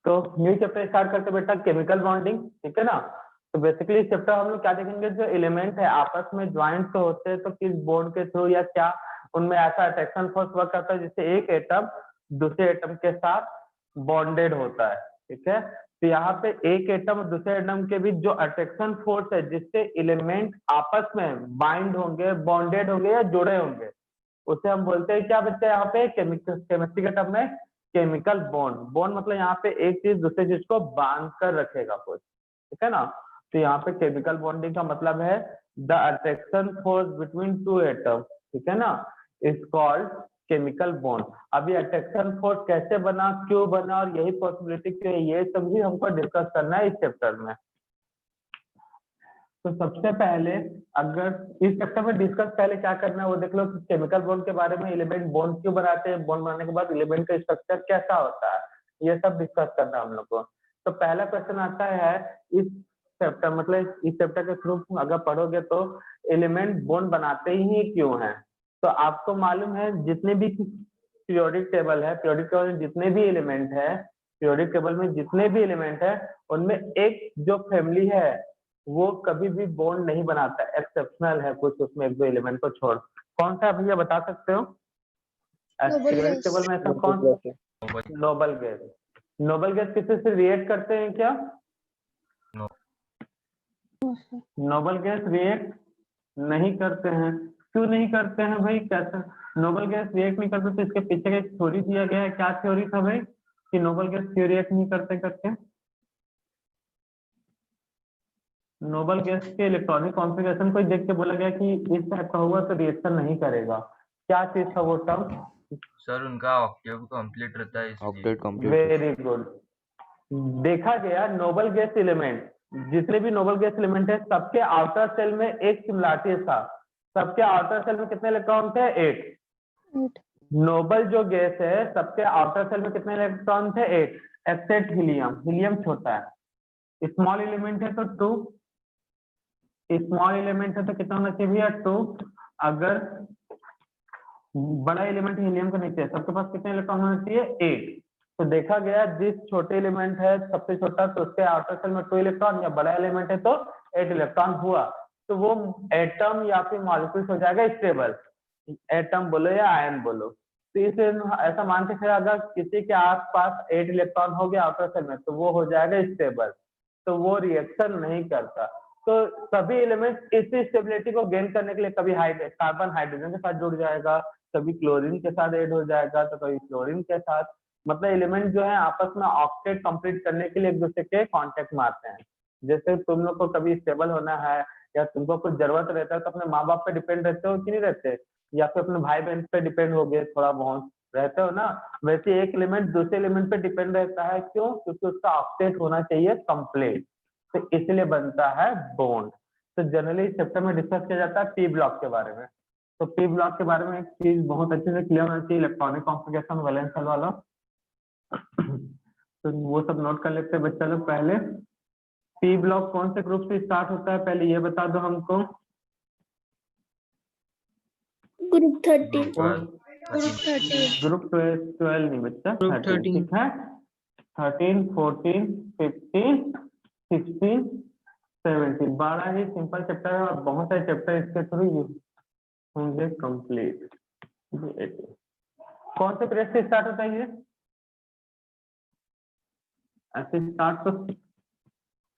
तो new chapter start करते बेटा, केमिकल बॉन्डिंग, ठीक है ना। तो बेसिकली इस चैप्टर हम लोग क्या देखेंगे, जो एलिमेंट है आपस में ज्वाइंट तो होते हैं, तो किस बॉन्ड के थ्रू या क्या उनमें ऐसा अट्रैक्शन फोर्स वर्क करता है जिससे एक एटम दूसरे एटम के साथ बॉन्डेड होता है, ठीक है। तो यहाँ पे एक एटम और दूसरे एटम के बीच जो अट्रैक्शन फोर्स है जिससे एलिमेंट आपस में बाइंड होंगे, बॉन्डेड होंगे या जुड़े होंगे, उसे हम बोलते हैं क्या बच्चा, यहाँ पे केमिस्ट्री के टर्म में केमिकल बॉन्ड। बॉन्ड मतलब यहाँ पे एक चीज दूसरे चीज को बांध कर रखेगा कुछ, ठीक है ना। तो यहाँ पे केमिकल बॉन्डिंग का मतलब है the attraction force between two atom, ठीक है ना, इज कॉल्ड केमिकल बॉन्ड। अभी अट्रैक्शन फोर्स कैसे बना, क्यों बना, और यही पॉसिबिलिटी क्यों है, ये सब भी हमको डिस्कस करना है इस चैप्टर में। तो सबसे पहले अगर इस चैप्टर में डिस्कस पहले क्या करना है वो देख लो कि केमिकल बॉन्ड के बारे में, एलिमेंट बॉन्ड क्यों बनाते हैं, बॉन्ड बनाने के बाद एलिमेंट का स्ट्रक्चर कैसा होता है, ये सब डिस्कस करना है हम लोग को। तो पहला क्वेश्चन आता है इस चैप्टर, मतलब इस चैप्टर के थ्रू अगर पढ़ोगे तो एलिमेंट बॉन्ड बनाते ही क्यों हैं। तो आपको मालूम है जितने भी पीरियोडिक टेबल है, पीरियोडिक टेबल में जितने भी एलिमेंट है, पीरियोडिक टेबल में जितने भी एलिमेंट है उनमें एक जो फैमिली है वो कभी भी बॉन्ड नहीं बनाता, एक्सेप्शनल है कुछ उसमें एक दो एलिमेंट को छोड़। कौन सा भैया बता सकते हो पीरियोडिक टेबल में ऐसा कौन? Noble gas. नोबल गैस किसी से रिएक्ट करते हैं क्या? नोबल गैस रिएक्ट नहीं करते हैं। क्यों नहीं करते हैं भाई, कैसे नोबल गैस रिएक्ट नहीं करते? तो इसके पीछे का एक थ्योरी दिया गया है, क्या थ्योरी था भाई कि नोबल गैस क्यों रिएक्ट नहीं करते करके? नोबल गैस के इलेक्ट्रॉनिक कॉन्फ़िगरेशन को देख के बोला गया कि इस टाइप का होगा तो रिएक्शन नहीं करेगा। क्या चीज था वो टर्म? सर उनका ऑक्टेव कंप्लीट रहता है इसलिए। Very good. देखा गया नोबल गैस एलिमेंट, जितने भी नोबल गैस एलिमेंट है सबके आउटर सेल में एक सिमिलरिटी था। सबके आउटर सेल में कितने इलेक्ट्रॉन थे? 8। नोबल जो गैस है सबके आउटर सेल में कितने इलेक्ट्रॉन थे? 8, एक्सेप्ट हीलियम। हीलियम छोटा है, स्मॉल एलिमेंट है तो 2, स्मॉल एलिमेंट है तो कितना होना चाहिए भैया? 2। अगर बड़ा एलिमेंट हीलियम का नहीं चाहिए, सबके पास कितने इलेक्ट्रॉन होना चाहिए? 8। तो देखा गया जिस छोटे एलिमेंट है सबसे छोटा तो उसके आउटर सेल में 2 इलेक्ट्रॉन, या बड़ा एलिमेंट है तो 8 इलेक्ट्रॉन हुआ, तो वो एटम या फिर मॉलिक्यूल्स हो जाएगा स्टेबल। एटम बोलो या आयन बोलो। तो इसे ऐसा मान के चलिए अगर किसी के आसपास 8 इलेक्ट्रॉन हो गया आउटर सेल में तो वो हो जाएगा स्टेबल, तो वो रिएक्शन नहीं करता। तो सभी एलिमेंट इसी स्टेबिलिटी को गेन करने के लिए कभी कार्बन हाइड्रोजन के साथ जुड़ जाएगा, कभी क्लोरीन के साथ ऐड हो जाएगा, तो कभी फ्लोरीन के साथ। मतलब एलिमेंट जो है आपस में ऑक्टेट कंप्लीट करने के लिए एक दूसरे के कांटेक्ट में आते हैं। जैसे तुम लोग को कभी स्टेबल होना है या तुमको कुछ जरूरत रहता है तो अपने माँ बाप पे डिपेंड रहते हो कि नहीं रहते, या फिर अपने भाई बहन पे डिपेंड हो गए, थोड़ा बहुत रहते हो ना। वैसे एक एलिमेंट दूसरे एलिमेंट पे डिपेंड रहता है, क्यों? क्योंकि उसका ऑक्टेट होना चाहिए कंप्लीट, तो इसलिए बनता है बॉन्ड। तो जनरली इस चैप्टर में डिस्कस किया जाता है पी ब्लॉक के बारे में। तो पी ब्लॉक के बारे में एक चीज बहुत अच्छे से क्लियर होना चाहिए, इलेक्ट्रॉनिक कॉन्फ़िगरेशन वैलेंस शेल वाला। तो वो सब नोट कर लेते हैं बच्चा लोग। पहले पी ब्लॉक कौन से ग्रुप से स्टार्ट होता है पहले ये बता दो हमको। ग्रुप 13। ग्रुप 12 नहीं बच्चा, 13 ठीक है। 13, 14, 15, 16, 17 12 ही सिंपल चैप्टर है और बहुत सारे चैप्टर इसके थ्रू होंगे कंप्लीट। कौन से पीरियड से स्टार्ट होता है ये? ऐसे स्टार्ट तो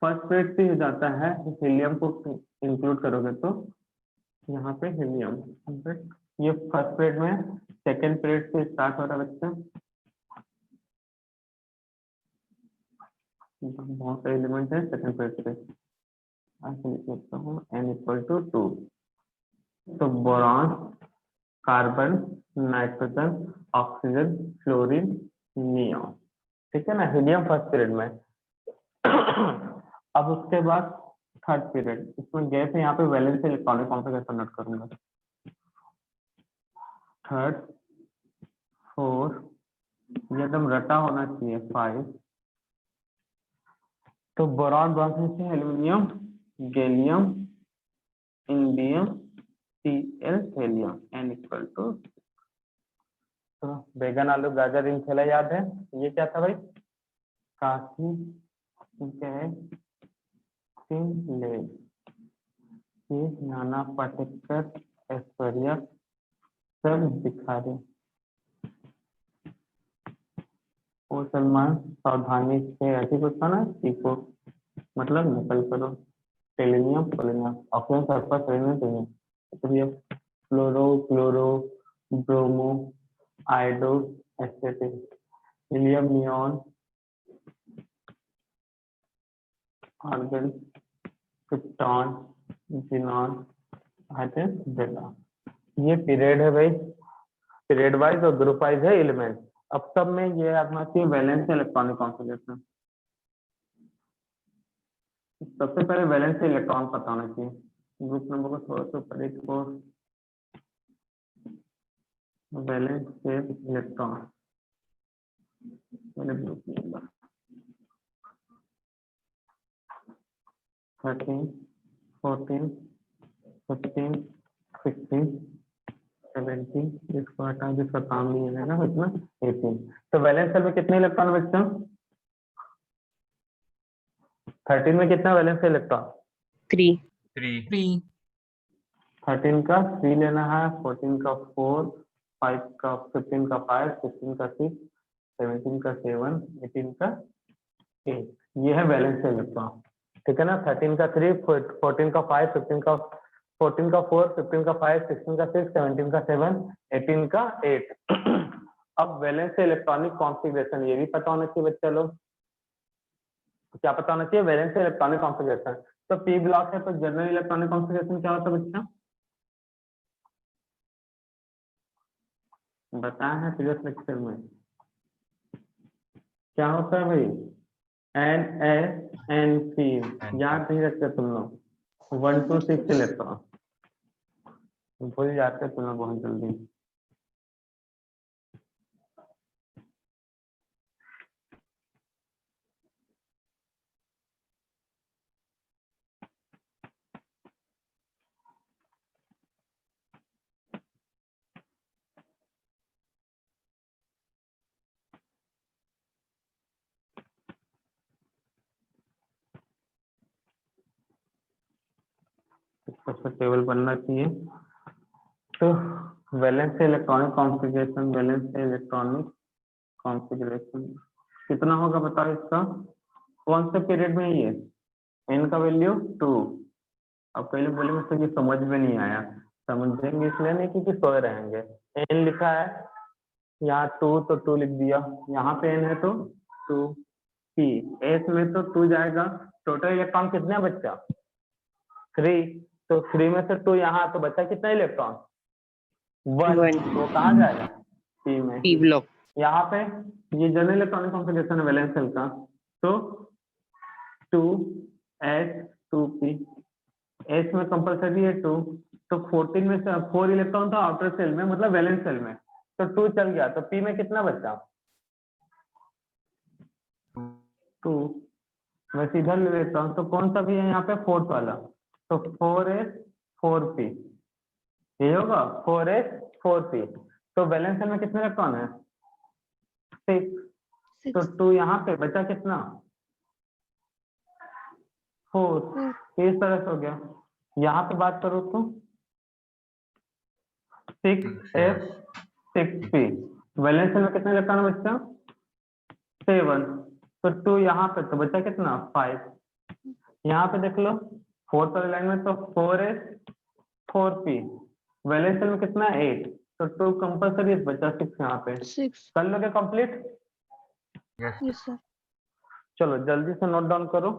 फर्स्ट पीरियड से हो जाता है, हीलियम को इंक्लूड करोगे तो। यहाँ पे हीलियम ये फर्स्ट पीरियड में, सेकेंड पीरियड से स्टार्ट हो रहा है बच्चा। बहुत सारे एलिमेंट है सेकेंड पीरियड से। ऐसे लिख सकता हूँ n=2, तो boron, carbon, nitrogen, oxygen, fluorine, neon, ठीक है ना। हीलियम फर्स्ट पीरियड में। अब उसके बाद थर्ड पीरियड, इसमें गैस है, यहाँ पे वैलेंस इलेक्ट्रॉनिक कॉन्फ़िगरेशन नोट करूंगा। थर्ड, 4, ये एकदम रटा होना चाहिए, 5। तो बोरॉन ब्रॉन्ज से aluminium, gallium, indium, Cl, helium, n=। तो बैगन आलू गाजर इन खेला याद है, ये क्या था भाई? काफी गैसीन ले ये नाना पाटेकर ऐश्वर्या सब दिखा दे वो सलमान सावधानी से ऐसी कुछ था ना सीखो मतलब नकल करो selenium polonium oxygen sulphur selenium selenium तो ये fluoro chloro bromo iodo astatic helium neon argon krypton xenon hydrogen data ये पीरियड है भाई पीरियड वाइज और ग्रुप वाइज है एलिमेंट अब सब में ये आना चाहिए वैलेंस इलेक्ट्रॉनिक कॉन्फ़िगरेशन सबसे पहले वैलेंस से इलेक्ट्रॉन पता होना चाहिए ग्रुप नंबर को थोड़ा सा ऊपर इसको वैलेंस से इलेक्ट्रॉन मैंने ग्रुप नंबर 13 14 15 16 17 इसको हटा जिसका काम नहीं है ना इतना 18 तो वैलेंस सेल में कितने इलेक्ट्रॉन बचते हैं 13 में कितना वैलेंस है इलेक्ट्रॉन 3 3 13 का 3 लेना है 14 का 4 5 का 15 का 5 16 का 6 17 का 7 18 का 8 ये है वैलेंस इलेक्ट्रॉन ठीक है ना 13 का 3 14 का 5 15 का 14 का 4 15 का 5 16 का 6 17 का 7 18 का 8 अब वैलेंस इलेक्ट्रॉनिक कॉन्फ़िगरेशन ये भी पता होना चाहिए बच्चा लोग क्या पता होना चाहिए वैलेंस इलेक्ट्रॉनिक कॉन्फ़िगरेशन तो पी ब्लॉक है तो जनरल इलेक्ट्रॉनिक कॉन्फ़िगरेशन क्या होता है बच्चा बताया है प्रीवियस लेक्चर में क्या होता है भाई एन एस एन सी याद नहीं रखते तुम लोग 1 to 6 इलेक्ट्रॉन भूल जाते तुम लोग बहुत जल्दी सबसे टेबल बनना चाहिए तो valence electronic configuration valence electronic configuration कितना होगा बताओ इसका कौन से पीरियड में ये एन का वैल्यू 2 अब पहले बोले मुझसे कि समझ में नहीं आया समझेंगे इसलिए नहीं क्योंकि सोए रहेंगे एन लिखा है यहाँ 2 तो 2 लिख दिया यहाँ पे एन है तो 2 पी एस में तो 2 जाएगा टोटल इलेक्ट्रॉन कितने बच्चा 3 तो 3 में से 2 यहाँ तो बचा कितना इलेक्ट्रॉन 1 वो कहाँ जाएगा पी में पी ब्लॉक यहाँ पे ये जनरल इलेक्ट्रॉनिक कॉन्फ़िगरेशन है वैलेंस सेल का तो 2 एच 2 पी एच में कंपलसरी है 2 तो 14 में से 4 इलेक्ट्रॉन था आउटर सेल में मतलब वैलेंस सेल में तो 2 चल गया तो पी में कितना बचा 2 मैं सीधा ले लेता हूँ तो कौन सा भी है यहाँ पे फोर्थ वाला तो 4s 4p ये होगा 4s 4p तो वैलेंस सेल में कितने इलेक्ट्रॉन है 6 तो 2 यहाँ पे बचा कितना 4 इस तरह से हो गया यहाँ पे बात करो तो 6s 6p वैलेंस सेल में कितने इलेक्ट्रॉन बचा 7 तो 2 यहाँ पे तो बचा कितना 5 यहाँ पे देख लो फोर्थ वाले लाइन में तो 4s 4p वैलेंस सेल में कितना 8 तो 2 कंपलसरी बचा 6 यहाँ पे 6 कर लोगे कंप्लीट यस yes sir चलो जल्दी से नोट डाउन करो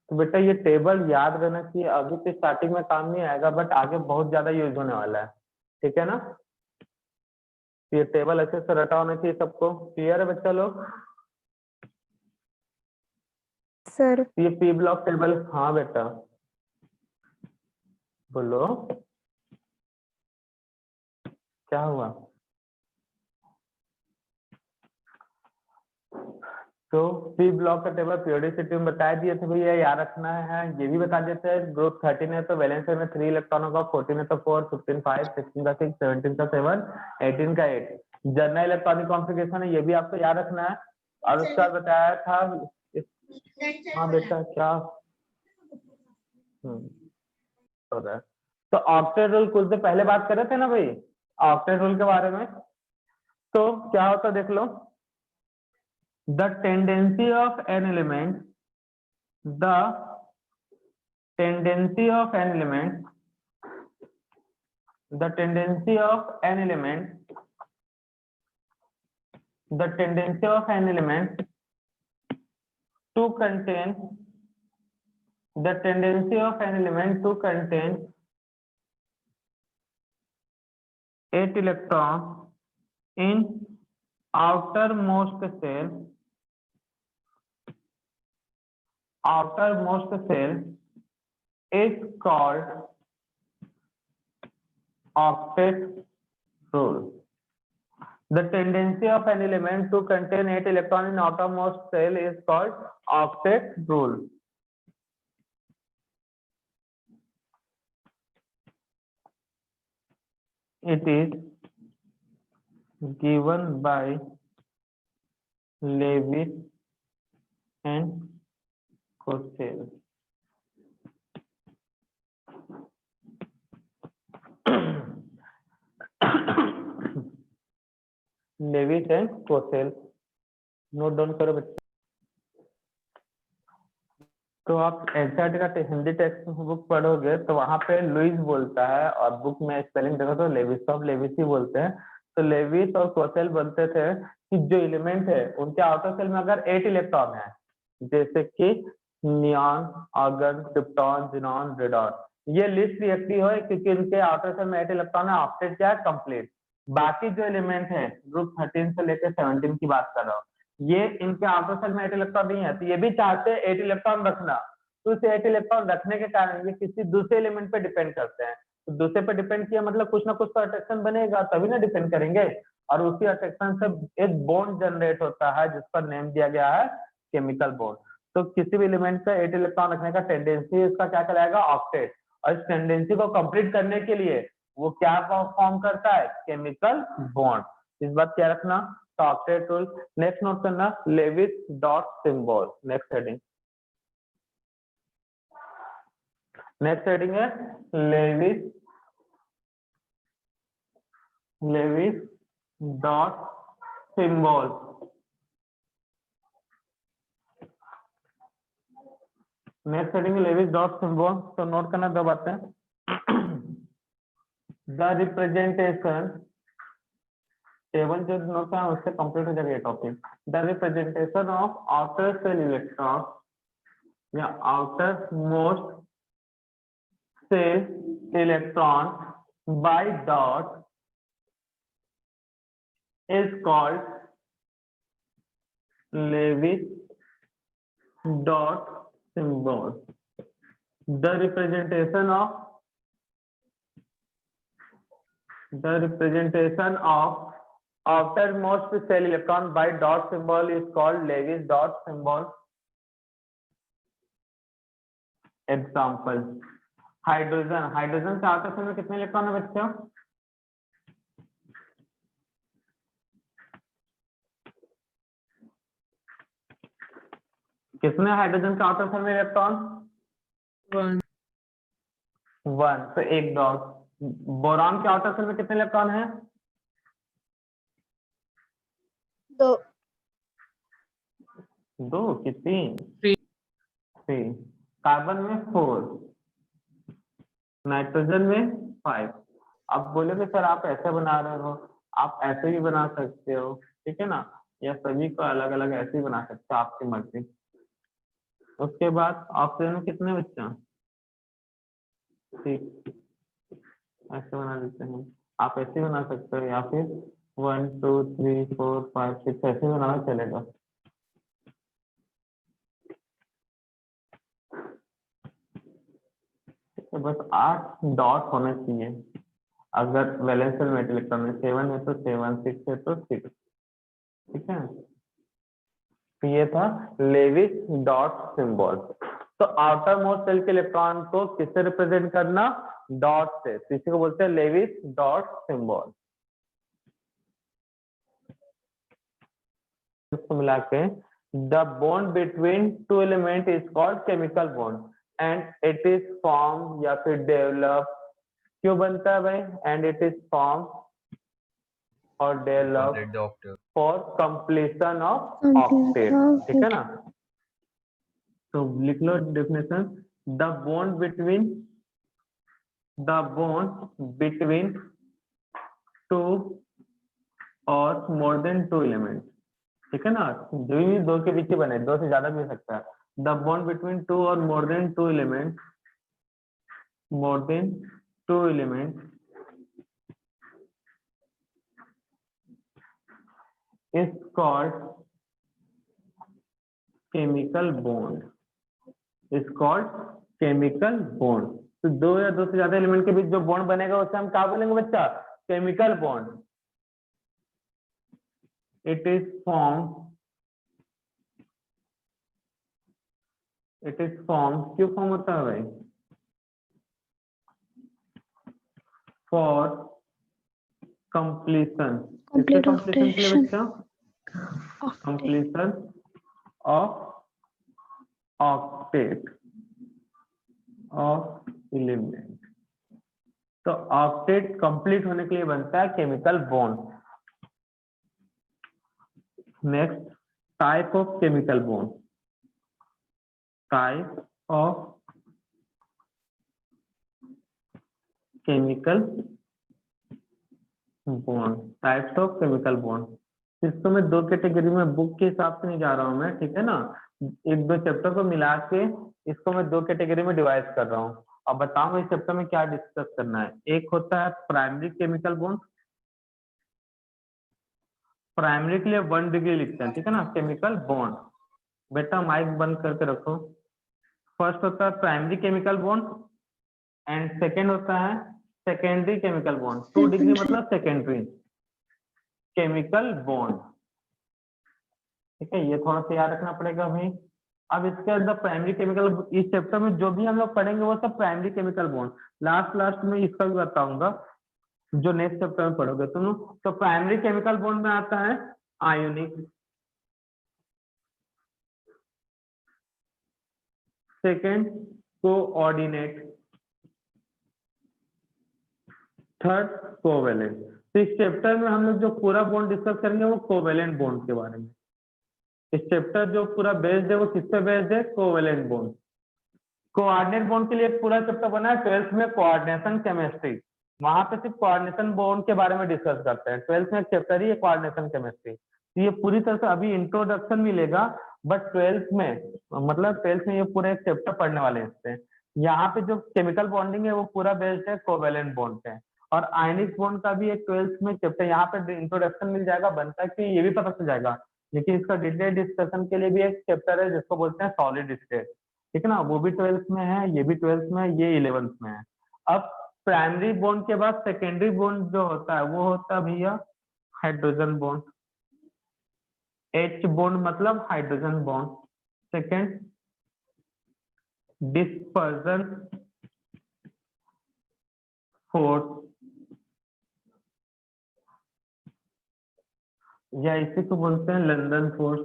तो बेटा ये टेबल याद रहना चाहिए अभी तो स्टार्टिंग में काम नहीं आएगा बट आगे बहुत ज्यादा यूज होने वाला है ठीक है ना ये टेबल अच्छे से रटा होना चाहिए सबको क्लियर है बच्चा लोग sir ये पी ब्लॉक टेबल हाँ बेटा बोलो क्या हुआ तो पी ब्लॉक का टेबल पीरियोडिसिटी में बता दिए थे भैया याद रखना है ये भी बता देते हैं ग्रुप 13 है तो वैलेंस में 3 इलेक्ट्रॉन होगा 14 है तो 4 15 5 16 का 6 17 का 7 18 का 8 जनरल इलेक्ट्रॉनिक कॉन्फ़िगरेशन है, ये भी आपको याद रखना है। और उसके बाद बताया था हाँ बेटा क्या हो रहा है। तो ऑक्टेट रूल कुछ देर पहले बात कर रहे थे ना भाई ऑक्टेट रूल के बारे में। तो क्या होता देख लो, the tendency of an element, the tendency of an element, the tendency of an element, the tendency of an element to contain, the tendency of an element to contain 8 electrons in outermost cell, outermost cell is called octet rule. The tendency of an element to contain 8 electrons in outermost cell is called octet rule. It is given by Lewis and Costello. Lewis and Kossel, note down करो बच्चे। तो आप NCERT का Hindi text book पढ़ोगे तो वहां पे Louis बोलता है और बुक में स्पेलिंग देखो तो लेविस, तो आप लेविस ही बोलते हैं। तो लेविस और कोसेल बोलते थे कि जो एलिमेंट है उनके आउटर सेल में अगर 8 इलेक्ट्रॉन है, जैसे कि neon, argon, krypton, xenon, radon, ये लिस्ट रिएक्टिव है क्योंकि इनके आउटर सेल में 8 इलेक्ट्रॉन है। ऑक्टेट क्या है? कंप्लीट। बाकी जो एलिमेंट है ग्रुप 13 से लेकर 17 की बात कर रहा हूँ, ये इनके आउटर सेल में 8 इलेक्ट्रॉन नहीं है, तो ये भी चाहते हैं 8 इलेक्ट्रॉन रखना। तो इस 8 इलेक्ट्रॉन रखने के कारण ये किसी दूसरे एलिमेंट पे डिपेंड करते हैं। तो दूसरे पे डिपेंड किया मतलब कुछ ना कुछ तो अट्रैक्शन बनेगा तभी ना डिपेंड करेंगे, और उसी अट्रैक्शन से एक बॉन्ड जनरेट होता है जिसका नेम दिया गया है केमिकल बॉन्ड। तो किसी भी एलिमेंट का 8 इलेक्ट्रॉन रखने का टेंडेंसी इसका क्या कहलाएगा? ऑक्टेट। और इस टेंडेंसी को कंप्लीट करने के लिए वो क्या फॉर्म करता है? Chemical bond. इस बात क्या रखना, तो ऑक्टेट रूल। नेक्स्ट नोट करना, Lewis dot symbol. Next heading, next heading है Lewis, Lewis dot symbol. Next heading है लेविस डॉट सिंबल। तो नोट करना दो बातें। द रिप्रेजेंटेशन, टेबल जो नोट करना उससे कंप्लीट हो जाएगा ये topic. The representation of outer shell electron या outer most shell electron by dot is called Lewis dot symbol. The representation of outermost cell electron by dot symbol is called Lewis dot symbol. Example, hydrogen, hydrogen के outer cell में कितने electron है बच्चों? कितने hydrogen के outer cell में electron? 1, तो एक डॉट। बोरान के आउटर सेल में कितने इलेक्ट्रॉन हैं? 2 कि 3? कार्बन में 4, नाइट्रोजन में 5। अब बोलोगे सर आप ऐसे बना रहे हो, आप ऐसे भी बना सकते हो, ठीक है ना, या सभी को अलग अलग ऐसे ही बना सकते हो, आपकी मर्जी। उसके बाद ऑक्सीजन में कितने बच्चे हैं? ठीक, ऐसे बना देते हैं। आप ऐसे बना सकते हो या फिर 1 2 3 4 5 6 ऐसे बनाना चलेगा। तो बस 8 डॉट होना चाहिए। अगर वैलेंस शेल में इलेक्ट्रॉन में 7 है तो 7, 6 है तो 6, ठीक है। तो ये था लेविस डॉट सिंबल। तो आउटर मोस्ट सेल के इलेक्ट्रॉन को किससे रिप्रेजेंट करना? डॉट से, तो इसी को बोलते हैं लेविस डॉट सिंबल। इसको मिला के the bond between two element is called chemical bond and it is form या फिर डेवलप, क्यों बनता है भाई, एंड इट इज फॉर्म और develop complete the octave. For completion of Complete octet, of ठीक है ना। तो लिख लो definition, the bond between two और मोर देन टू एलिमेंट, ठीक है ना, जो भी दो के पीछे बने, दो से ज्यादा भी हो सकता है, द बॉन्ड बिटवीन टू और more than two element is called chemical bond, is called chemical bond। तो दो या दो से ज्यादा एलिमेंट के बीच जो बॉन्ड बनेगा उसे हम क्या बोलेंगे बच्चा, chemical bond. It is form, क्यों फॉर्म होता है भाई, फॉर कंप्लीशन, किसके complete कंप्लीशन के लिए octation बच्चा, completion of octet of element. तो ऑक्टेट कंप्लीट होने के लिए बनता है chemical bond. Next, type of chemical bond, type of chemical bond, types of chemical bond. इसको मैं दो कैटेगरी में, बुक के हिसाब से नहीं जा रहा हूं मैं, ठीक है ना, एक दो चैप्टर को मिला के इसको मैं दो कैटेगरी में डिवाइड कर रहा हूँ। अब बताऊं इस चैप्टर में क्या डिस्कस करना है। एक होता है प्राइमरी केमिकल बॉन्ड, प्राइमरी के लिए 1 डिग्री लिखते हैं, ठीक है ना, केमिकल बॉन्ड। बेटा माइक बंद करके रखो। फर्स्ट होता है primary chemical bond and second होता है सेकेंडरी केमिकल बॉन्ड। 2 डिग्री मतलब सेकेंडरी केमिकल बॉन्ड, ठीक है, ये थोड़ा सा याद रखना पड़ेगा भाई। अब इसके अंदर प्राइमरी केमिकल, इस चैप्टर में जो भी हम लोग पढ़ेंगे वो सब प्राइमरी केमिकल बॉन्ड। लास्ट में इसका भी बताऊंगा जो नेक्स्ट चैप्टर में पढ़ोगे तुम लोग। तो प्राइमरी केमिकल बॉन्ड में आता है ionic, second coordinate, third covalent. तो इस चैप्टर में हम लोग जो पूरा बॉन्ड डिस्कस करेंगे वो कोवेलेंट बॉन्ड के बारे में। इस चैप्टर जो पूरा बेस्ड है वो किस पे बेस्ड है, कोवेलेंट बॉन्ड। कोऑर्डिनेट बॉन्ड के लिए एक पूरा चैप्टर बना है 12th में, कोऑर्डिनेशन केमिस्ट्री। वहां पे सिर्फ कोऑर्डिनेशन बॉन्ड के बारे में डिस्कस करते हैं। 12th में एक चैप्टर ही है कोऑर्डिनेशन केमिस्ट्री। तो ये पूरी तरह से अभी इंट्रोडक्शन मिलेगा, बट 12th में, मतलब 12th में ये पूरा एक चैप्टर पढ़ने वाले हैं इससे। यहाँ पे जो केमिकल बॉन्डिंग है वो पूरा बेस्ड है कोवेलेंट बॉन्ड पे। और आयनिक बॉन्ड का भी एक 12th में चैप्टर यहाँ पे इंट्रोडक्शन मिल जाएगा, बनता है कि ये भी पता चल जाएगा, लेकिन इसका डिटेल डिस्कशन के लिए भी एक चैप्टर है जिसको बोलते हैं सॉलिड स्टेट, ठीक है ना, वो भी 12th में है, ये भी 12th में है, ये 11th में है। अब प्राइमरी बॉन्ड के बाद सेकेंडरी बॉन्ड जो होता है वो होता है भैया हाइड्रोजन बॉन्ड। H बॉन्ड मतलब hydrogen bond. Second dispersion force, या इसी को बोलते हैं London force.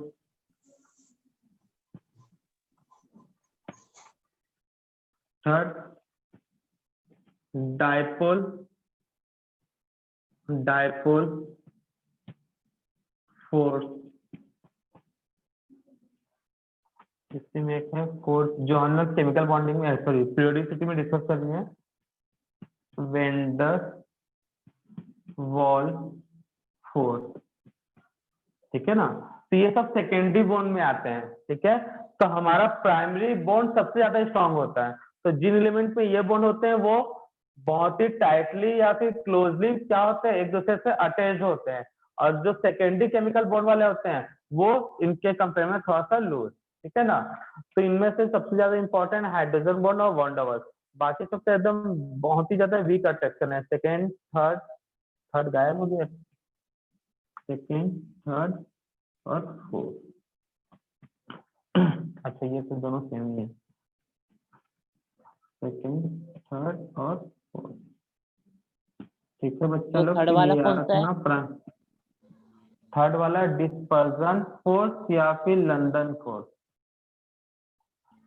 Third dipole force, इसमें में एक है फोर्स जो हम लोग केमिकल बॉन्डिंग में, सॉरी पीरियोडिसिटी में डिस्कस कर रहे हैं, वेंडर वॉल फोर्स, ठीक है ना। तो ये सब सेकेंडरी बॉन्ड में आते हैं, ठीक है। तो हमारा प्राइमरी बॉन्ड सबसे ज्यादा स्ट्रांग होता है। तो जिन एलिमेंट में ये बॉन्ड होते हैं वो बहुत ही टाइटली या फिर क्लोजली क्या होते हैं, एक दूसरे से अटैच होते हैं। और जो सेकेंडरी केमिकल बॉन्ड वाले होते हैं वो इनके कंपेयर में थोड़ा सा लूज, ठीक है ना। तो इनमें से सबसे ज्यादा इंपॉर्टेंट हाइड्रोजन बॉन्ड और वॉन डबल, बाकी सब तो एकदम बहुत ही ज्यादा वीक अट्रैक्शन है। सेकेंड थर्ड गायब हो गया, सेकेंड थर्ड और फोर्थ। अच्छा ये तो दोनों सेम ही है, सेकेंड थर्ड और फोर्थ, ठीक है बच्चा तो लोग। थर्ड वाला कौन सा है? रखना थर्ड वाला डिस्पर्जन फोर्स या फिर लंदन फोर्स?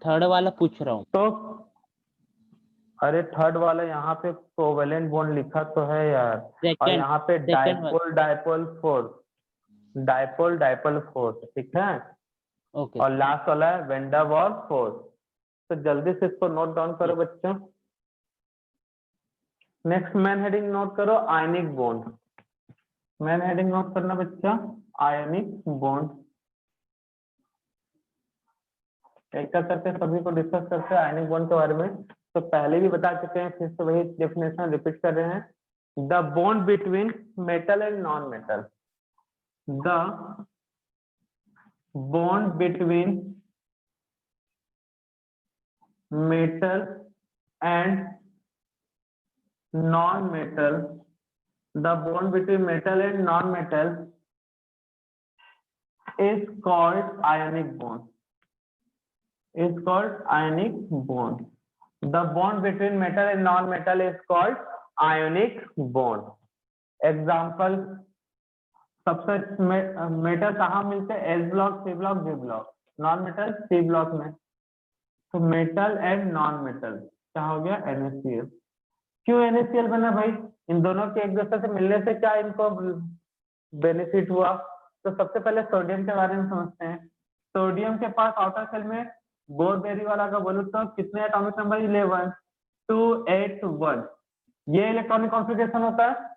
थर्ड वाला पूछ रहा हूँ। तो अरे थर्ड वाला यहाँ पे कोवेलेंट बॉन्ड लिखा तो है यार, और सेकंड यहाँ पे second dipole dipole force, dipole dipole force, ठीक है। ओके और लास्ट वाला है वेंडर वॉल फोर्स। तो जल्दी से इसको नोट डाउन करो बच्चों। नेक्स्ट मैन हेडिंग नोट करो, ionic bond. Man heading note करना बच्चा, आयनिक बॉन्ड। एक एक करके सभी को डिस्कस करते हैं आयनिक बॉन्ड के बारे में। तो पहले भी बता चुके हैं, फिर से वही डेफिनेशन रिपीट कर रहे हैं। The bond between metal and non metal, the bond between metal and non-metal, the bond between metal and non-metal is called ionic bond, is called ionic bond. The bond between metal and non-metal is called ionic bond. Example, सबसे metal कहाँ मिलते हैं? S block, C block, D block. Non metal C block में। तो metal and non metal क्या हो गया? NaCl। क्यों NaCl बना भाई? इन दोनों के एक दूसरे से मिलने से क्या इनको बेनिफिट हुआ? तो सबसे पहले सोडियम के बारे में समझते हैं। सोडियम के पास आउटर सेल में बोर बेरी वाला का बोलूं तो कितने एटॉमिक नंबर? 11, 281। ये इलेक्ट्रॉनिक कॉन्फ़िगरेशन होता है।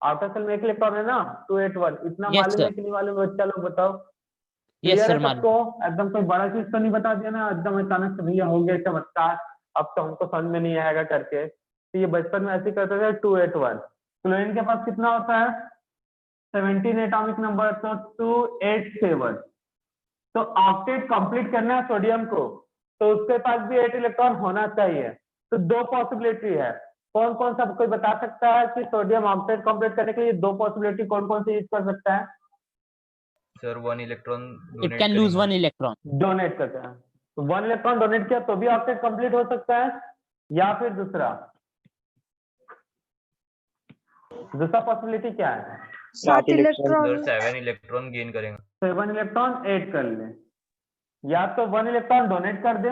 आउटर सेल में एक इलेक्ट्रॉन है ना, 281। इतना Yes, मालूम है sir. कि नहीं मालूम? बच्चा लोग बताओ। यस क्लियर सर है सबको? एकदम कोई बड़ा चीज तो नहीं बता दिया ना एकदम अचानक से, भैया हो गया चमत्कार अब तो हमको समझ में नहीं आएगा करके। तो ये बचपन में ऐसे ही करते थे। 281। क्लोरीन के पास कितना होता है? 17 एटॉमिक नंबर, तो 287। तो ऑक्टेट कंप्लीट करना है सोडियम को, तो उसके पास भी 8 इलेक्ट्रॉन होना चाहिए। तो दो पॉसिबिलिटी है। कौन कौन सा कोई बता सकता है कि सोडियम ऑक्टेट कंप्लीट करने के लिए दो पॉसिबिलिटी कौन कौन सी यूज कर सकता है? Sir 1 electron it donate can lose करेंगे। 1 इलेक्ट्रॉन। डोनेट करते हैं। तो 1 इलेक्ट्रॉन डोनेट किया तो भी ऑक्टेट कंप्लीट हो सकता है, या फिर दूसरा पॉसिबिलिटी क्या है? 7 इलेक्ट्रॉन। सर 7 इलेक्ट्रॉन गेन करेंगे। 7 इलेक्ट्रॉन ऐड कर ले, या तो 1 इलेक्ट्रॉन डोनेट कर दे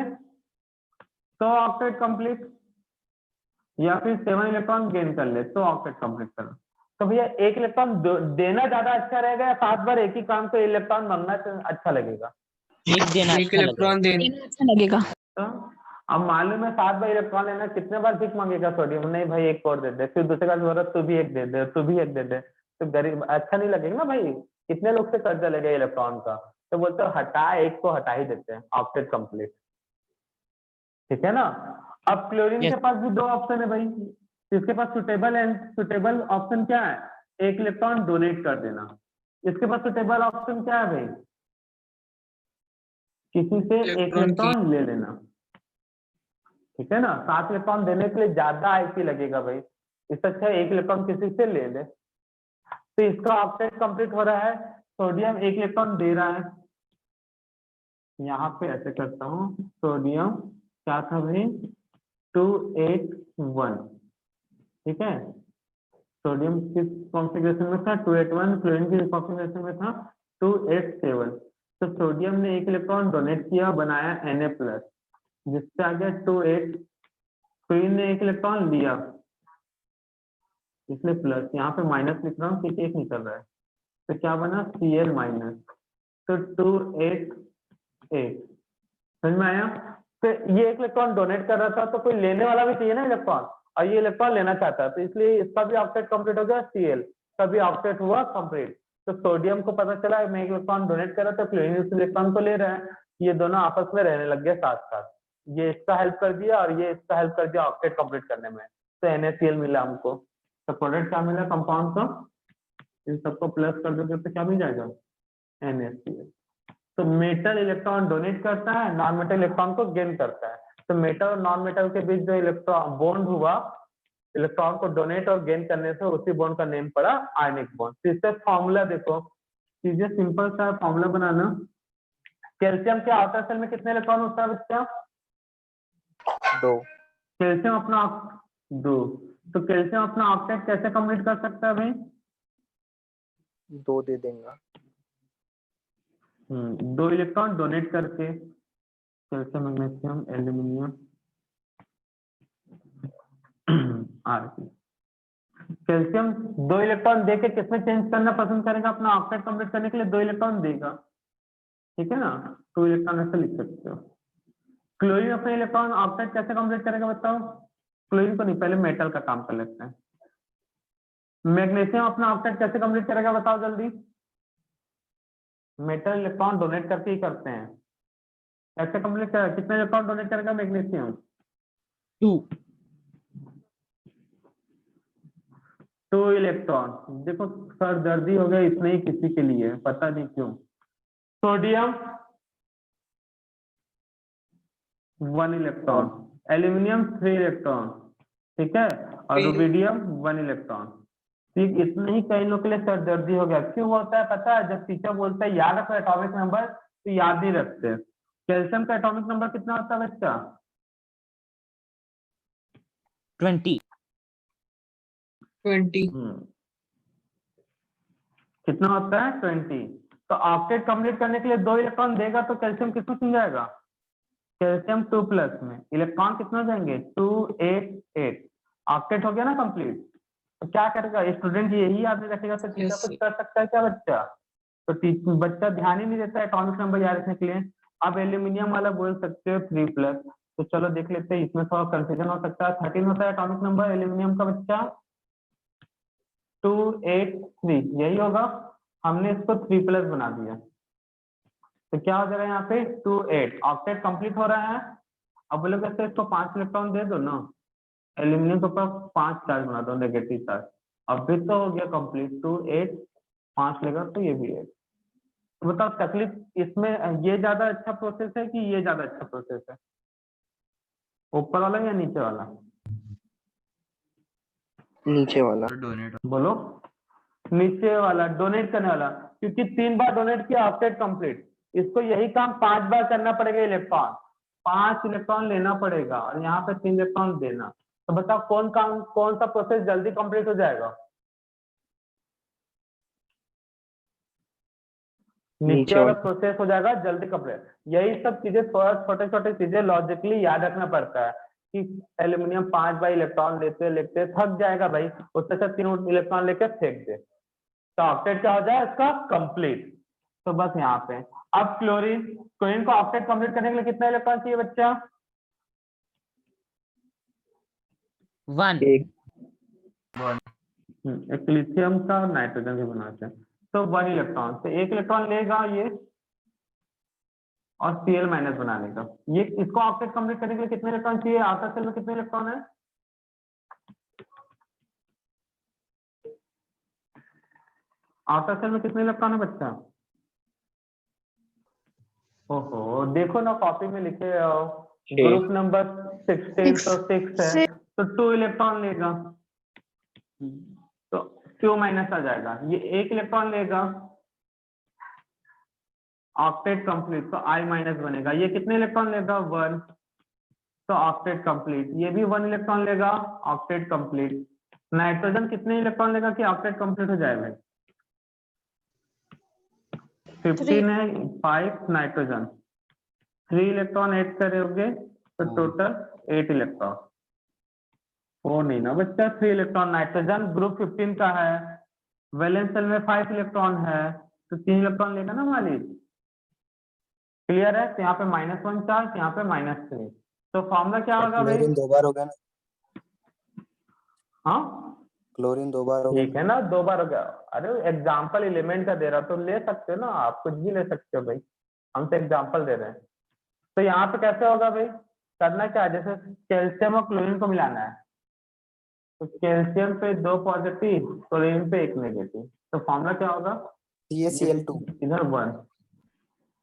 तो ऑक्टेट कंप्लीट, या फिर 7 इलेक्ट्रॉन गेन कर ले तो ऑक्टेट कंप्लीट कर। तो भैया एक इलेक्ट्रॉन देना ज्यादा अच्छा रहेगा या 7 बार एक ही काम को इलेक्ट्रॉन मांगना अच्छा लगेगा? एक देना एक अच्छा लगेगा। इलेक्ट्रॉन देना अच्छा लगेगा। तो अब मालूम है 7 बार इलेक्ट्रॉन लेना, कितने बार भीख मांगेगा सोडियम? नहीं भाई एक और दे दे, फिर दूसरे का जरूरत तू भी एक दे दे, तू भी एक दे दे, तो गरीब अच्छा नहीं लगेगा ना भाई। कितने लोग से कर्जा लेगा इलेक्ट्रॉन का? तो बोलते हटा, एक को हटा ही देते हैं, ऑक्टेट कंप्लीट। ठीक है ना? अब क्लोरीन Yes. के पास भी दो ऑप्शन है भाई। इसके पास सुटेबल ऑप्शन क्या है? एक इलेक्ट्रॉन डोनेट कर देना। इसके पास सुटेबल ऑप्शन क्या है भाई? किसी से एक इलेक्ट्रॉन इलेक्ट्रॉन ले लेना। ठीक है ना? 7 इलेक्ट्रॉन देने के लिए ज्यादा आईसी लगेगा भाई, इससे अच्छा एक इलेक्ट्रॉन किसी से ले ले। तो इसका ऑक्टेट कंप्लीट हो रहा है, सोडियम एक इलेक्ट्रॉन दे रहा है। यहाँ पे ऐसे करता हूँ, सोडियम क्या था भाई? 281। ठीक है, सोडियम किस कॉन्फ़िगरेशन में था? 281। क्लोरीन की कॉन्फ़िगरेशन में था 287। तो सोडियम ने एक इलेक्ट्रॉन डोनेट किया, बनाया Na+, जिससे आ गया 28। क्लोरीन ने एक इलेक्ट्रॉन लिया, इसलिए प्लस, यहाँ पे माइनस लिख रहा हूँ क्योंकि एक निकल रहा है। तो क्या बना? Cl-। तो 288। समझ में आया? तो ये एक इलेक्ट्रॉन डोनेट कर रहा था, तो कोई लेने वाला भी चाहिए ना इलेक्ट्रॉन, और ये इलेक्ट्रॉन लेना चाहता है, तो इसलिए इसका भी ऑक्टेट कंप्लीट हो गया। Cl का भी ऑक्टेट हुआ कंप्लीट। तो सोडियम को पता चला मैं एक इलेक्ट्रॉन डोनेट कर रहा था, क्लोरीन उस इलेक्ट्रॉन को ले रहा है, ये दोनों आपस में रहने लग गए साथ साथ। ये इसका हेल्प कर दिया और ये इसका हेल्प कर दिया ऑक्टेट कंप्लीट करने में। तो NaCl मिला हमको। तो प्रोडक्ट क्या मिला कंपाउंड का? इन सबको प्लस कर देते तो क्या मिल जाएगा? NaCl। तो मेटल इलेक्ट्रॉन डोनेट करता है, नॉन मेटल इलेक्ट्रॉन को गेन करता है। तो मेटल और नॉन मेटल के बीच जो इलेक्ट्रॉन बॉन्ड हुआ, इलेक्ट्रॉन को डोनेट और गेन करने से, उसी बॉन्ड का नेम पड़ा आयनिक बॉन्ड। तो इसका फॉर्मूला देखो, चीजें सिंपल सा फॉर्मूला बनाना। कैल्शियम के आउटर सेल में कितने इलेक्ट्रॉन होता है बच्चा? 2। कैल्शियम अपना 2। तो कैल्शियम अपना ऑक्टेट कैसे कंप्लीट कर सकता है भाई? 2 दे देंगे। 2 इलेक्ट्रॉन डोनेट करके calcium magnesium aluminium calcium 2 electron देके किसमें चेंज करना पसंद करेगा? अपना ऑक्टेट कंप्लीट करने के लिए 2 इलेक्ट्रॉन देगा, ठीक है ना? 2 इलेक्ट्रॉन ऐसे लिख सकते हो। क्लोरीन अपने इलेक्ट्रॉन ऑक्टेट कैसे कंप्लीट करेगा बताओ? क्लोरीन को नहीं, पहले मेटल का काम कर लेते हैं। मैग्नीशियम अपना ऑक्टेट कैसे कंप्लीट करेगा बताओ जल्दी? मेटल इलेक्ट्रॉन डोनेट करके ही करते हैं। ऐसे कंप्लीट करेगा, कितने इलेक्ट्रॉन डोनेट करेगा मैग्नीशियम? 2 2 इलेक्ट्रॉन। देखो सर दर्दी हो गया इतने ही किसी के लिए, पता नहीं क्यों। सोडियम 1 इलेक्ट्रॉन, एल्यूमिनियम 3 इलेक्ट्रॉन, ठीक है, और रुबिडियम 1 इलेक्ट्रॉन। ठीक, इतने ही कई लोग के लिए सरदर्दी हो गया। क्यों होता है पता है? जब टीचर बोलता है याद रखो एटॉमिक नंबर, तो याद नहीं रखते। कैल्शियम का एटॉमिक नंबर कितना होता है बच्चा? 20 कितना होता है? 20। तो ऑक्टेट कंप्लीट करने के लिए 2 इलेक्ट्रॉन देगा, तो कैल्शियम किसमें चुन जाएगा? कैल्शियम 2+ में। इलेक्ट्रॉन कितना जाएंगे? 2 8 8। ऑक्टेट हो गया ना कंप्लीट। तो क्या करेगा स्टूडेंट? यही याद नहीं रखेगा तो टीचर कुछ कर सकता है क्या बच्चा? तो बच्चा ध्यान ही नहीं देता है एटॉमिक नंबर याद रखने के लिए। अब एल्यूमिनियम वाला बोल सकते हो 3+। तो चलो देख लेते हैं, इसमें थोड़ा कंफ्यूजन हो सकता है। 13 होता है एटॉमिक नंबर एल्यूमिनियम का बच्चा। 2 8 3 यही होगा। हमने इसको 3+ बना दिया, तो क्या हो जाएगा यहाँ पे? 2 8। ऑक्टेट कंप्लीट हो रहा है। अब बोलोगे तो इसको 5 इलेक्ट्रॉन दे दो ना, एल्यूमिनियम के ऊपर 5 चार्ज बना दो, नेगेटिव चार्ज। अब फिर तो हो गया कंप्लीट। 2 8 5 लेगा तो ये भी है। तो बताओ तकलीफ इसमें ये ज्यादा अच्छा प्रोसेस है कि ये ज्यादा अच्छा प्रोसेस है? ऊपर वाला या नीचे वाला? नीचे वाला। डोनेट बोलो। नीचे वाला, डोनेट करने वाला, क्योंकि 3 बार डोनेट किया ऑक्टेट कंप्लीट। इसको यही काम 5 बार करना पड़ेगा। इलेक्ट्रॉन 5 इलेक्ट्रॉन लेना पड़ेगा और यहाँ पे 3 इलेक्ट्रॉन देना। तो बताओ कौन सा प्रोसेस जल्दी कंप्लीट हो जाएगा? नीचे वाला प्रोसेस हो जाएगा जल्दी कंप्लीट। यही सब चीजें थोड़ा छोटे छोटे चीजें लॉजिकली याद रखना पड़ता है कि एल्यूमिनियम 5 बार इलेक्ट्रॉन लेते लेते थक जाएगा भाई, उससे अच्छा 3 इलेक्ट्रॉन लेके फेंक दे, तो ऑक्टेट क्या हो जाए इसका? कंप्लीट। तो बस यहाँ पे। अब क्लोरीन को ऑक्टेट कंप्लीट करने के लिए कितना इलेक्ट्रॉन चाहिए बच्चा? 1 एक लिथियम का और नाइट्रोजन भी बनाते हैं, तो 1 इलेक्ट्रॉन। तो 1 इलेक्ट्रॉन लेगा ये और Cl- बना लेगा। ये इसको ऑक्टेट कंप्लीट करने के लिए कितने इलेक्ट्रॉन चाहिए? आउटर सेल में कितने इलेक्ट्रॉन है? आउटर सेल में कितने इलेक्ट्रॉन है बच्चा? ओहो, देखो ना कॉपी में लिखे हो, ग्रुप नंबर 16 तो 6 है, तो 2 इलेक्ट्रॉन लेगा, तो Q- आ जाएगा। ये 1 इलेक्ट्रॉन लेगा, ऑक्टेट कंप्लीट, तो I- बनेगा। ये कितने इलेक्ट्रॉन लेगा? 1, तो ऑक्टेट कंप्लीट। ये भी 1 इलेक्ट्रॉन लेगा, ऑक्टेट कंप्लीट। नाइट्रोजन कितने इलेक्ट्रॉन लेगा कि ऑक्टेट कंप्लीट हो जाए भाई? 15 है, 5 नाइट्रोजन, 3 इलेक्ट्रॉन ऐड करोगे तो टोटल 8 इलेक्ट्रॉन। वो नहीं ना बच्चा, 3 इलेक्ट्रॉन नाइट्रोजन ग्रुप 15 का है, वैलेंस शेल में 5 इलेक्ट्रॉन है, तो 3 इलेक्ट्रॉन लेगा ना मालिक। क्लियर है? तो यहाँ पे -1 चार्ज, यहाँ पे -3। तो फॉर्मूला क्या होगा भाई? क्लोरीन 2 बार हो गया ना? हाँ क्लोरीन 2 बार हो गया। ठीक है ना, 2 बार हो गया। अरे एग्जाम्पल एलिमेंट का दे रहा तो ले सकते हो ना, आप कुछ भी ले सकते हो भाई, हम तो एग्जाम्पल दे रहे हैं। तो यहाँ पे कैसे होगा भाई? करना क्या है, जैसे कैल्शियम और क्लोरीन को मिलाना है, तो कैल्शियम पे 2 पॉजिटिव, क्लोरीन पे 1 नेगेटिव, तो फॉर्मूला क्या होगा? CaCl2। इधर 1,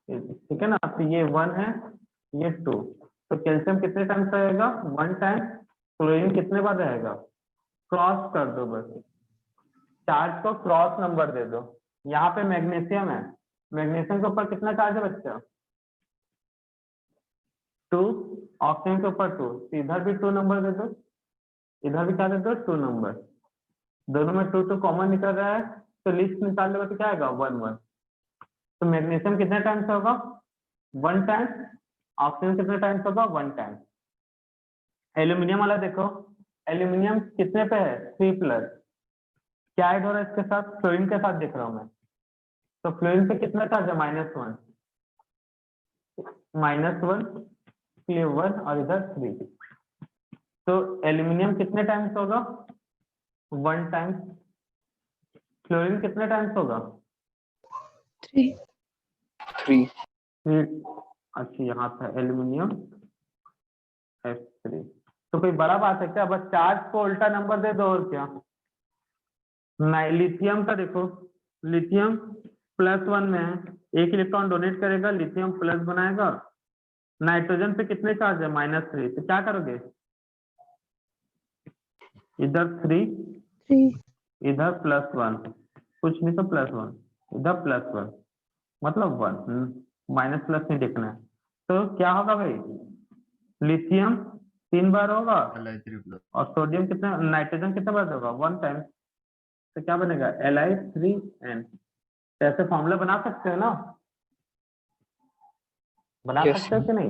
ठीक है ना, तो ये 1 है, ये 2, तो कैल्शियम कितने टाइम्स रहेगा? 1 टाइम। क्लोरीन कितने बार रहेगा? क्रॉस कर दो बस, चार्ज को क्रॉस नंबर दे दो। यहाँ पे मैग्नीशियम है, मैग्नीशियम के ऊपर कितना चार्ज है बच्चा? 2, ऑक्सीजन के ऊपर 2, तो इधर भी 2 नंबर दे दो, इधर भी क्या दे दो? 2 नंबर। दोनों में 2 2 कॉमन निकल रहा है, तो लिस्ट निकाल लोगे तो क्या आएगा 1 1। तो मैग्नीशियम कितने टाइम्स होगा 1 टाइम, ऑक्सीजन कितने टाइम्स होगा 1 टाइम। एल्यूमिनियम वाला देखो, एल्यूमिनियम कितने पे है 3 प्लस, क्या ऐड हो रहा है इसके साथ, फ्लोरीन के साथ देख रहा हूं मैं, तो फ्लोरीन पे कितना चार्ज है -1, -1 1 और इधर 3, तो एल्यूमिनियम कितने टाइम्स होगा 1 टाइम, फ्लोरीन कितने टाइम्स होगा 3 अच्छा यहाँ था एल्यूमिनियम F3, तो कोई बड़ा बात है क्या, बस चार्ज को उल्टा नंबर दे दो और क्या। लिथियम का देखो, लिथियम +1 में है, 1 इलेक्ट्रॉन डोनेट करेगा, लिथियम प्लस बनाएगा। नाइट्रोजन पे कितने चार्ज है -3, तो क्या करोगे इधर 3 इधर +1, कुछ नहीं तो +1 इधर +1 मतलब 1, माइनस प्लस नहीं देखना है, तो क्या होगा भाई लिथियम 3 बार होगा Li3+. और सोडियम कितना, नाइट्रोजन कितने बार होगा 1 टाइम, तो क्या बनेगा Li3n। ऐसे फॉर्मूला बना सकते हो ना, बना Yes, सकते हो कि नहीं,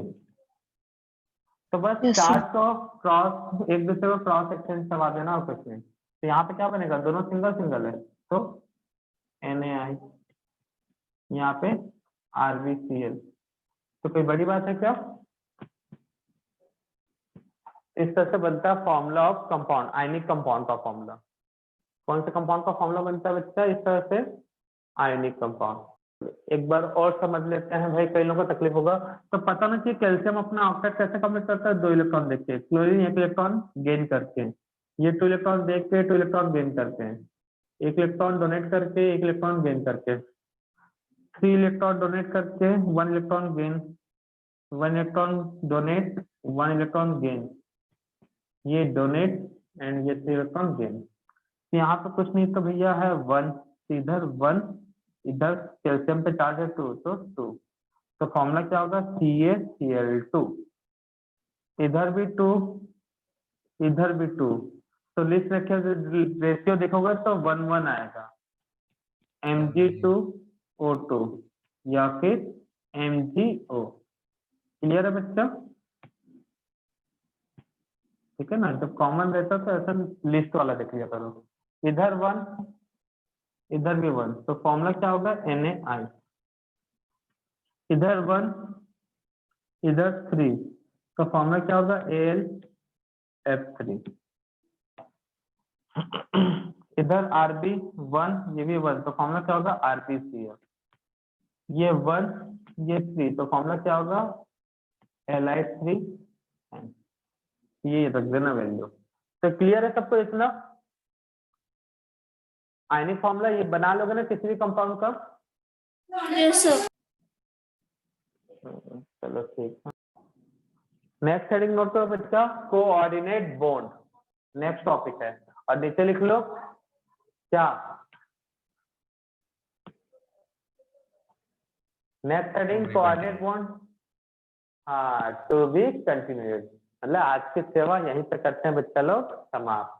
तो बस Yes, चार्ज को क्रॉस एक दूसरे को क्रॉस एक्सचेंज करवा देना और कुछ नहीं। तो यहाँ पे क्या बनेगा, दोनों सिंगल सिंगल है तो NaI, यहाँ पे RbCl, तो कोई बड़ी बात है क्या। इस तरह से बनता है formula of compound, ionic compound का फॉर्मूला। कौन से कंपाउंड का फॉर्मूला बनता है बच्चा, इस तरह से आयनिक कंपाउंड। एक बार और समझ लेते हैं भाई, कई लोगों को तकलीफ होगा, तो पता ना कि कैल्शियम अपना ऑक्साइड कैसे कंप्लीट करता है, 2 इलेक्ट्रॉन देख के, क्लोरीन 1 इलेक्ट्रॉन गेन करके, ये 2 इलेक्ट्रॉन देख के 2 इलेक्ट्रॉन गेन करते हैं, 1 इलेक्ट्रॉन डोनेट करके 1 इलेक्ट्रॉन गेन करके, 3 इलेक्ट्रॉन डोनेट करके 1 electron gain, 1 electron donate 1 electron gain, ये डोनेट एंड ये 3 इलेक्ट्रॉन गेन। यहाँ पे कुछ नहीं तो भैया है 1, इधर 1, इधर कैल्शियम पे चार्ज है 2 तो 2, तो फॉर्मूला क्या होगा CaCl2, इधर भी 2 इधर भी 2, तो लिस्ट रखे रेशियो देखोगे तो 1 1 आएगा, Mg2O2 या फिर MgO। क्लियर है बच्चा, ठीक है ना, जब कॉमन रहता तो ऐसा लिस्ट वाला देख लिया करो, इधर 1 इधर भी 1, तो फॉर्मूला क्या होगा NaI, इधर 1 इधर 3, तो फॉर्मूला क्या होगा AlF3, इधर Rb1 ये भी 1, तो फॉर्मूला क्या होगा RbCl, ये 1 ये 3, तो फॉर्मूला क्या होगा Li3n, ये रख देना वैल्यू। तो क्लियर है सबको इतना, आयनिक फॉर्मूला ये बना लोगे ना किसी भी कंपाउंड का। yes sir. चलो ठीक है, नेक्स्ट हेडिंग नोट करो बच्चा, कोऑर्डिनेट बॉन्ड, नेक्स्ट टॉपिक है, और नीचे लिख लो क्या, नेक्स्ट हेडिंग कोऑर्डिनेट बॉन्ड, हाँ टू बी कंटिन्यूड, मतलब आज की सेवा यहीं पे करते हैं बच्चा लोग समाप्त।